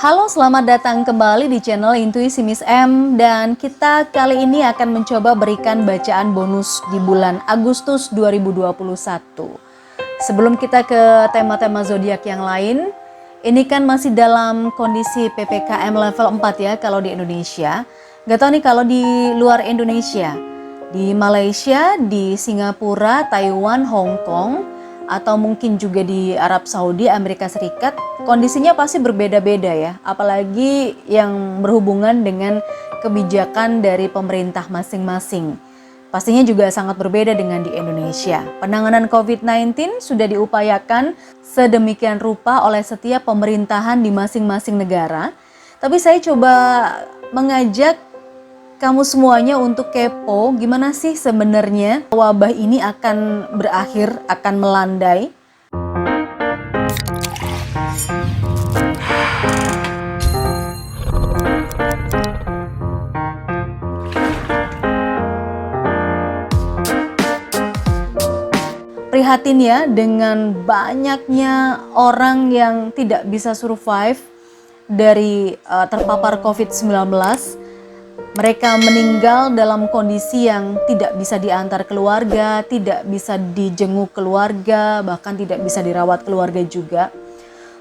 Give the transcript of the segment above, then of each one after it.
Halo, selamat datang kembali di channel Intuisi Miss M, dan kita kali ini akan mencoba berikan bacaan bonus di bulan Agustus 2021. Sebelum kita ke tema-tema zodiak yang lain, ini kan masih dalam kondisi PPKM level 4 ya kalau di Indonesia. Gak tahu nih kalau di luar Indonesia, di Malaysia, di Singapura, Taiwan, Hong Kong, atau mungkin juga di Arab Saudi, Amerika Serikat, kondisinya pasti berbeda-beda ya. Apalagi yang berhubungan dengan kebijakan dari pemerintah masing-masing. Pastinya juga sangat berbeda dengan di Indonesia. Penanganan COVID-19 sudah diupayakan sedemikian rupa oleh setiap pemerintahan di masing-masing negara. Tapi saya coba mengajak kamu semuanya untuk kepo, gimana sih sebenarnya wabah ini akan berakhir, akan melandai? Prihatin ya dengan banyaknya orang yang tidak bisa survive dari terpapar COVID-19. Mereka meninggal dalam kondisi yang tidak bisa diantar keluarga, tidak bisa dijenguk keluarga, bahkan tidak bisa dirawat keluarga juga.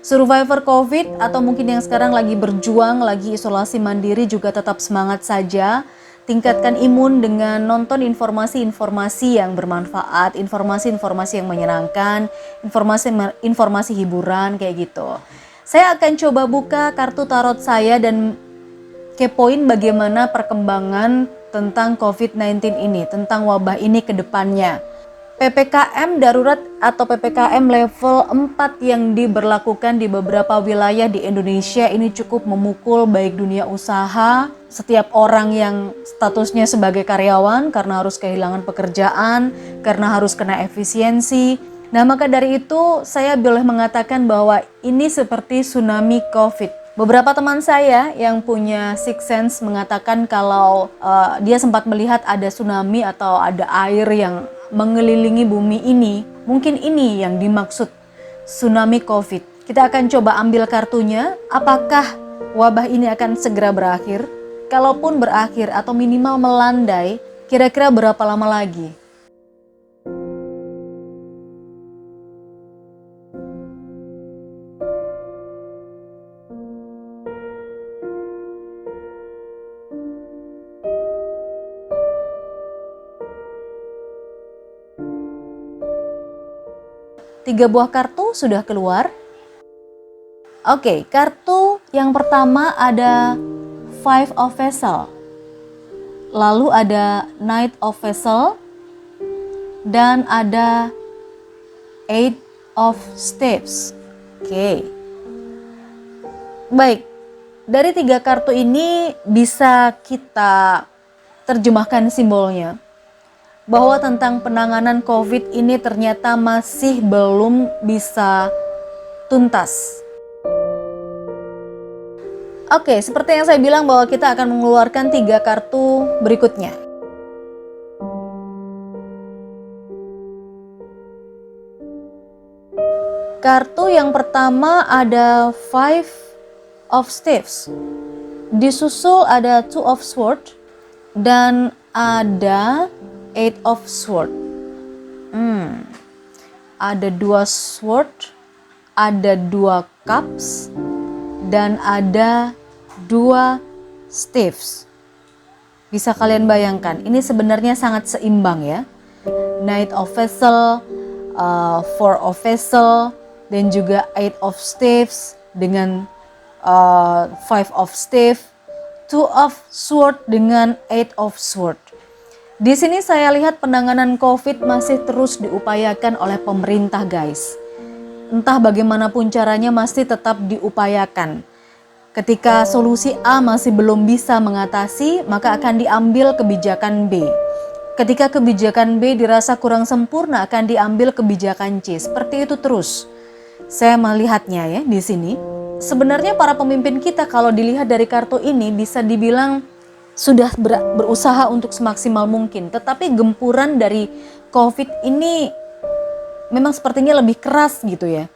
Survivor COVID atau mungkin yang sekarang lagi berjuang, lagi isolasi mandiri juga tetap semangat saja. Tingkatkan imun dengan nonton informasi-informasi yang bermanfaat, informasi-informasi yang menyenangkan, informasi hiburan kayak gitu. Saya akan coba buka kartu tarot saya dan kepoin bagaimana perkembangan tentang COVID-19 ini, tentang wabah ini ke depannya. PPKM darurat atau PPKM level 4 yang diberlakukan di beberapa wilayah di Indonesia ini cukup memukul baik dunia usaha, setiap orang yang statusnya sebagai karyawan karena harus kehilangan pekerjaan, karena harus kena efisiensi. Nah, maka dari itu saya boleh mengatakan bahwa ini seperti tsunami COVID. Beberapa teman saya yang punya sixth sense mengatakan kalau dia sempat melihat ada tsunami atau ada air yang mengelilingi bumi ini. Mungkin ini yang dimaksud tsunami COVID. Kita akan coba ambil kartunya. Apakah wabah ini akan segera berakhir? Kalaupun berakhir atau minimal melandai, kira-kira berapa lama lagi? Tiga buah kartu sudah keluar. Oke, kartu yang pertama ada Five of Vessel. Lalu ada Knight of Vessel. Dan ada Eight of Staves. Oke. Baik, dari tiga kartu ini bisa kita terjemahkan simbolnya. Bahwa tentang penanganan COVID ini ternyata masih belum bisa tuntas. Oke, seperti yang saya bilang bahwa kita akan mengeluarkan tiga kartu berikutnya. Kartu yang pertama ada Five of Staves. Disusul ada Two of Swords dan ada Eight of Sword. Ada dua sword, ada dua cups, dan ada dua staves. Bisa kalian bayangkan, ini sebenarnya sangat seimbang ya. Knight of Vessel, Four of Vessel, dan juga Eight of Staves dengan Five of Staves, Two of Sword dengan Eight of Sword. Di sini saya lihat penanganan COVID masih terus diupayakan oleh pemerintah guys. Entah bagaimanapun caranya masih tetap diupayakan. Ketika solusi A masih belum bisa mengatasi, maka akan diambil kebijakan B. Ketika kebijakan B dirasa kurang sempurna, akan diambil kebijakan C. Seperti itu terus. Saya melihatnya ya di sini. Sebenarnya para pemimpin kita kalau dilihat dari kartu ini bisa dibilang sudah berusaha untuk semaksimal mungkin. Tetapi gempuran dari COVID ini memang sepertinya lebih keras gitu ya.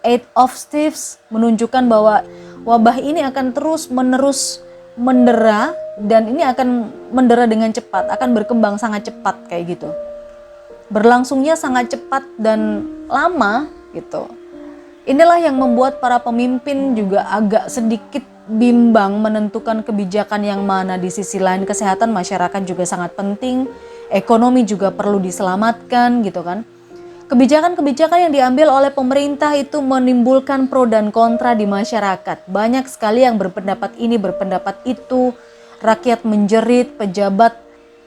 Eight of Staves menunjukkan bahwa Wabah ini akan terus-menerus mendera, dan ini akan mendera dengan cepat, akan berkembang sangat cepat kayak gitu. Berlangsungnya sangat cepat dan lama gitu. Inilah yang membuat para pemimpin juga agak sedikit bimbang menentukan kebijakan yang mana. Di sisi lain kesehatan masyarakat juga sangat penting, ekonomi juga perlu diselamatkan gitu kan. Kebijakan-kebijakan yang diambil oleh pemerintah itu menimbulkan pro dan kontra di masyarakat. Banyak sekali yang berpendapat ini, berpendapat itu. Rakyat menjerit, pejabat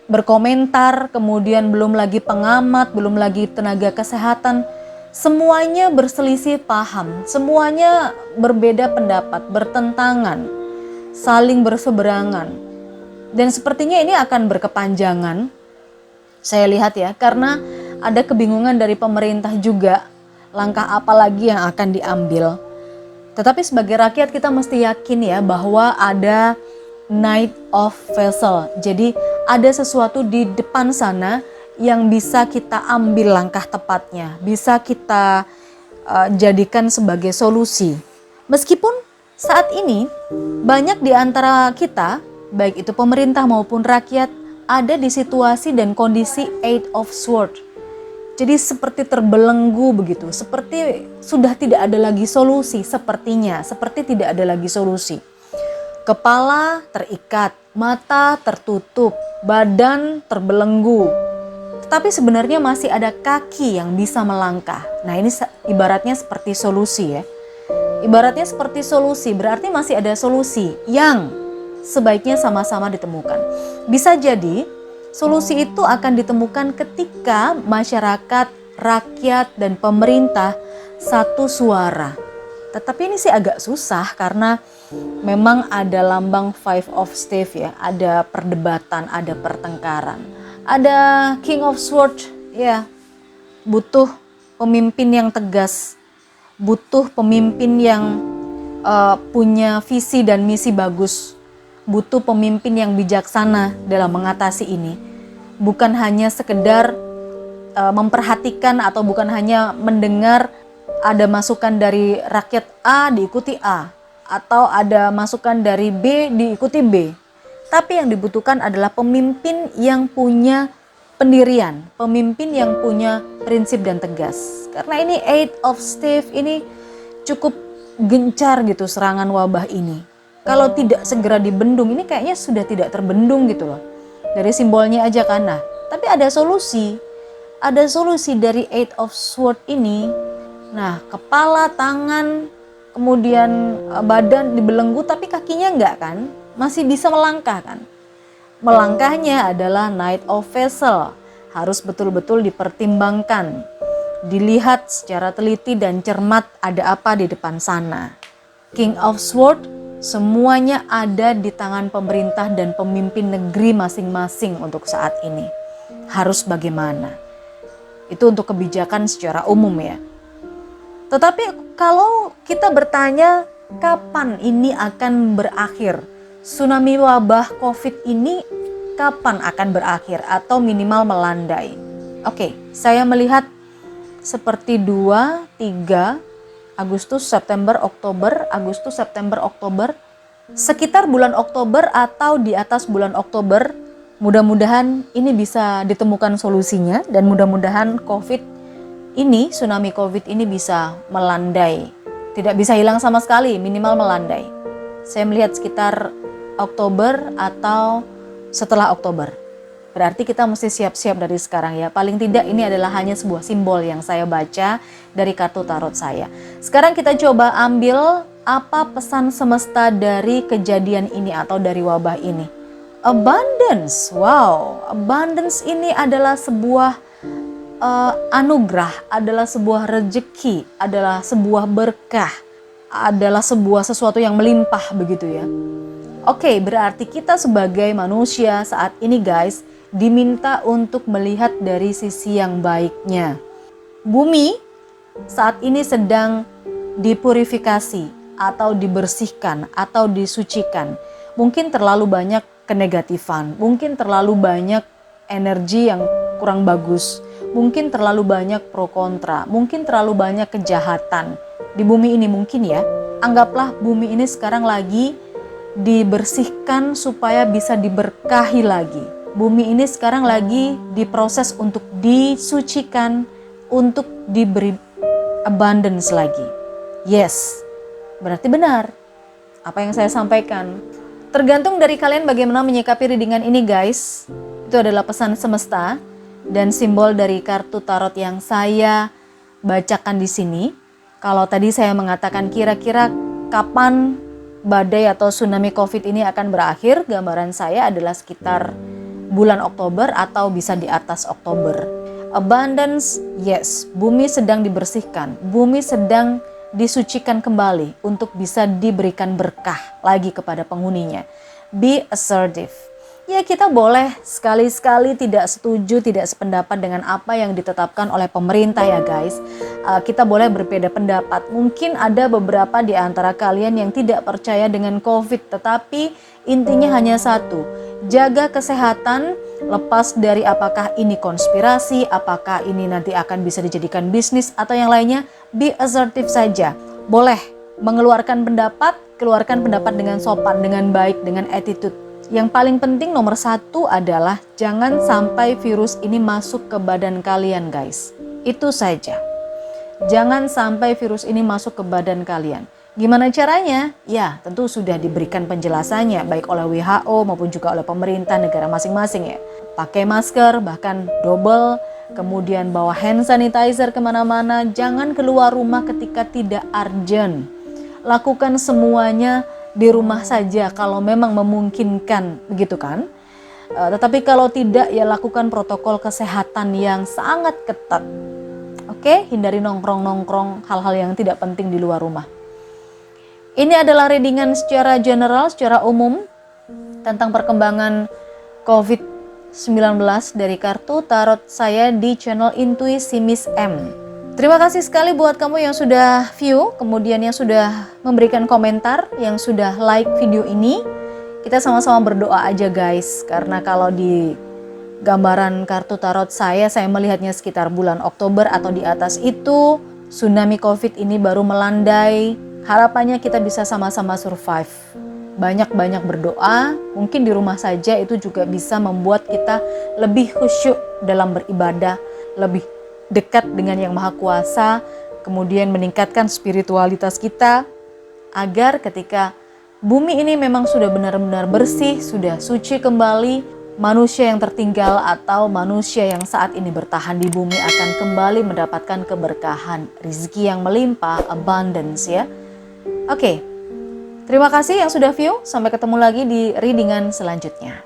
berkomentar, kemudian belum lagi pengamat, belum lagi tenaga kesehatan. Semuanya berselisih paham, semuanya berbeda pendapat, bertentangan, saling berseberangan. Dan sepertinya ini akan berkepanjangan, saya lihat ya, karena ada kebingungan dari pemerintah juga, langkah apa lagi yang akan diambil. Tetapi sebagai rakyat kita mesti yakin ya bahwa ada Knight of Vessel. Jadi ada sesuatu di depan sana yang bisa kita ambil langkah tepatnya, bisa kita jadikan sebagai solusi. Meskipun saat ini banyak di antara kita, baik itu pemerintah maupun rakyat, ada di situasi dan kondisi Eight of Swords. Jadi seperti terbelenggu begitu, seperti sudah tidak ada lagi solusi, seperti tidak ada lagi solusi. Kepala terikat, mata tertutup, badan terbelenggu. Tetapi sebenarnya masih ada kaki yang bisa melangkah. Nah ini ibaratnya seperti solusi ya. Ibaratnya seperti solusi, berarti masih ada solusi yang sebaiknya sama-sama ditemukan. Bisa jadi solusi itu akan ditemukan ketika masyarakat, rakyat, dan pemerintah satu suara. Tetapi ini sih agak susah karena memang ada lambang Five of Staves ya, ada perdebatan, ada pertengkaran. Ada King of Swords ya, butuh pemimpin yang tegas, butuh pemimpin yang punya visi dan misi bagus, butuh pemimpin yang bijaksana dalam mengatasi ini. Bukan hanya sekedar memperhatikan atau bukan hanya mendengar ada masukan dari rakyat A diikuti A, atau ada masukan dari B diikuti B. Tapi yang dibutuhkan adalah pemimpin yang punya pendirian, pemimpin yang punya prinsip dan tegas. Karena ini Eight of Staves ini cukup gencar gitu serangan wabah ini. Kalau tidak segera dibendung, ini kayaknya sudah tidak terbendung gitu loh. Dari simbolnya aja kan. Nah, tapi ada solusi. Ada solusi dari Eight of Swords ini. Nah, kepala, tangan, kemudian badan dibelenggu tapi kakinya enggak kan? Masih bisa melangkah kan? Melangkahnya adalah Knight of Vessel. Harus betul-betul dipertimbangkan. Dilihat secara teliti dan cermat ada apa di depan sana. King of Swords, semuanya ada di tangan pemerintah dan pemimpin negeri masing-masing untuk saat ini. Harus bagaimana? Itu untuk kebijakan secara umum ya. Tetapi kalau kita bertanya kapan ini akan berakhir? Tsunami wabah COVID ini kapan akan berakhir atau minimal melandai? Oke, saya melihat seperti 2, 3, Agustus, September, Oktober, Agustus, September, Oktober. Sekitar bulan Oktober atau di atas bulan Oktober, mudah-mudahan ini bisa ditemukan solusinya dan mudah-mudahan COVID ini, tsunami COVID ini bisa melandai. Tidak bisa hilang sama sekali, minimal melandai. Saya melihat sekitar Oktober atau setelah Oktober. Berarti kita mesti siap-siap dari sekarang ya. Paling tidak ini adalah hanya sebuah simbol yang saya baca dari kartu tarot saya. Sekarang kita coba ambil apa pesan semesta dari kejadian ini atau dari wabah ini. Abundance, wow. Abundance ini adalah sebuah anugerah, adalah sebuah rezeki, adalah sebuah berkah, adalah sebuah sesuatu yang melimpah begitu ya. Oke, berarti kita sebagai manusia saat ini guys, diminta untuk melihat dari sisi yang baiknya. Bumi saat ini sedang dipurifikasi atau dibersihkan atau disucikan. Mungkin terlalu banyak kenegatifan, mungkin terlalu banyak energi yang kurang bagus, mungkin terlalu banyak pro kontra, mungkin terlalu banyak kejahatan di bumi ini mungkin ya. anggaplah bumi ini sekarang lagi dibersihkan supaya bisa diberkahi lagi. Bumi ini sekarang lagi diproses untuk disucikan, untuk diberi abundance lagi. Yes, berarti benar apa yang saya sampaikan. Tergantung dari kalian bagaimana menyikapi readingan ini guys. Itu adalah pesan semesta dan simbol dari kartu tarot yang saya bacakan di sini. Kalau tadi saya mengatakan kira-kira kapan badai atau tsunami COVID ini akan berakhir, gambaran saya adalah sekitar bulan Oktober atau bisa di atas Oktober. Abundance, yes, bumi sedang dibersihkan, bumi sedang disucikan kembali untuk bisa diberikan berkah lagi kepada penghuninya. Be assertive. Ya, kita boleh sekali-sekali tidak setuju, tidak sependapat dengan apa yang ditetapkan oleh pemerintah ya guys. Kita boleh berbeda pendapat. Mungkin ada beberapa di antara kalian yang tidak percaya dengan COVID, tetapi intinya hanya satu. Jaga kesehatan, lepas dari apakah ini konspirasi, apakah ini nanti akan bisa dijadikan bisnis atau yang lainnya. Be assertive saja. Boleh mengeluarkan pendapat, keluarkan pendapat dengan sopan, dengan baik, dengan attitude. Yang paling penting nomor satu adalah jangan sampai virus ini masuk ke badan kalian guys. Itu saja. Jangan sampai virus ini masuk ke badan kalian. Gimana caranya? Ya, tentu sudah diberikan penjelasannya baik oleh WHO maupun juga oleh pemerintah negara masing-masing ya. Pakai masker, bahkan double. Kemudian bawa hand sanitizer kemana-mana, jangan keluar rumah ketika tidak urgent. Lakukan semuanya di rumah saja kalau memang memungkinkan, begitu kan? Tetapi kalau tidak ya lakukan protokol kesehatan yang sangat ketat. Oke, hindari nongkrong-nongkrong hal-hal yang tidak penting di luar rumah. Ini adalah readingan secara general, secara umum tentang perkembangan COVID-19 dari kartu tarot saya di channel Intuisi Miss M. Terima kasih sekali buat kamu yang sudah view, kemudian yang sudah memberikan komentar, yang sudah like video ini. Kita sama-sama berdoa aja guys, karena kalau di gambaran kartu tarot saya melihatnya sekitar bulan Oktober atau di atas itu, tsunami COVID ini baru melandai. Harapannya kita bisa sama-sama survive. Banyak-banyak berdoa, mungkin di rumah saja itu juga bisa membuat kita lebih khusyuk dalam beribadah, lebih dekat dengan Yang Maha Kuasa, kemudian meningkatkan spiritualitas kita, agar ketika bumi ini memang sudah benar-benar bersih, sudah suci kembali, manusia yang tertinggal atau manusia yang saat ini bertahan di bumi akan kembali mendapatkan keberkahan, rezeki yang melimpah, abundance ya. Oke. Terima kasih yang sudah view, sampai ketemu lagi di readingan selanjutnya.